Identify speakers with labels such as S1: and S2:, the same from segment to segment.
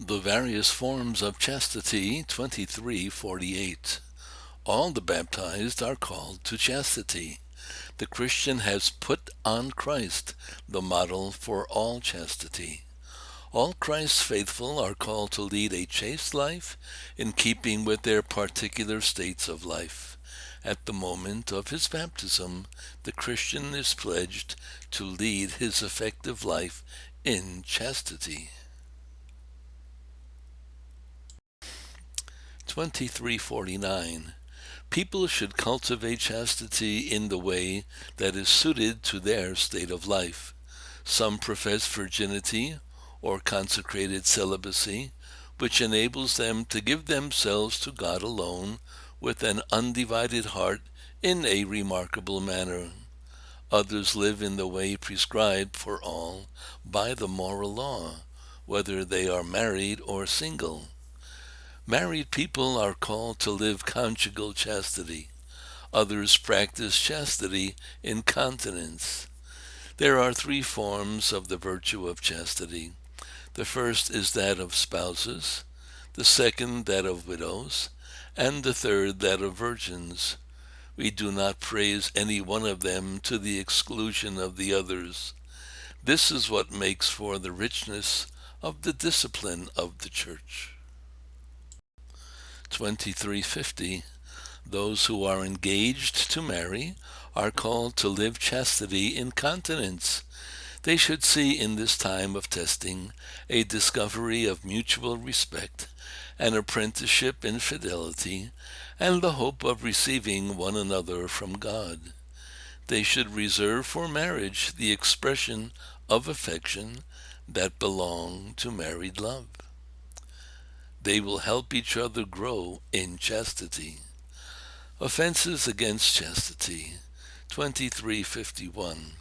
S1: The various forms of chastity, 2348. All the baptized are called to chastity. The Christian has put on Christ, the model for all chastity. All Christ's faithful are called to lead a chaste life in keeping with their particular states of life. At the moment of his baptism, the Christian is pledged to lead his effective life in chastity. 2349. People should cultivate chastity in the way that is suited to their state of life. Some profess virginity or consecrated celibacy, which enables them to give themselves to God alone with an undivided heart in a remarkable manner. Others live in the way prescribed for all by the moral law, whether they are married or single. Married people are called to live conjugal chastity. Others practice chastity in continence. There are three forms of the virtue of chastity. The first is that of spouses, the second that of widows, and the third that of virgins. We do not praise any one of them to the exclusion of the others. This is what makes for the richness of the discipline of the Church. 2350. Those who are engaged to marry are called to live chastity in continence. They should see in this time of testing a discovery of mutual respect, an apprenticeship in fidelity, and the hope of receiving one another from God. They should reserve for marriage the expression of affection that belong to married love. They will help each other grow in chastity. Offenses against chastity, 2351.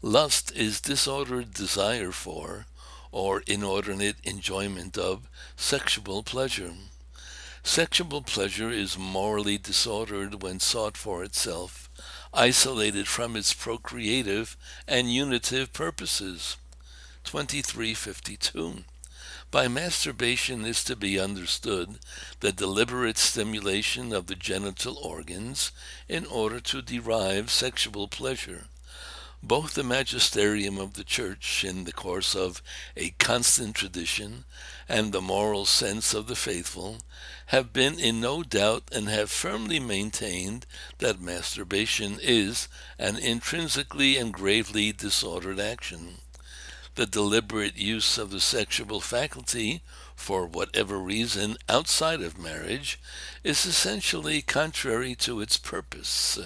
S1: Lust is disordered desire for, or inordinate enjoyment of, sexual pleasure. Sexual pleasure is morally disordered when sought for itself, isolated from its procreative and unitive purposes. 2352. By masturbation is to be understood the deliberate stimulation of the genital organs in order to derive sexual pleasure. Both the magisterium of the Church, in the course of a constant tradition, and the moral sense of the faithful, have been in no doubt and have firmly maintained that masturbation is an intrinsically and gravely disordered action. The deliberate use of the sexual faculty, for whatever reason outside of marriage, is essentially contrary to its purpose.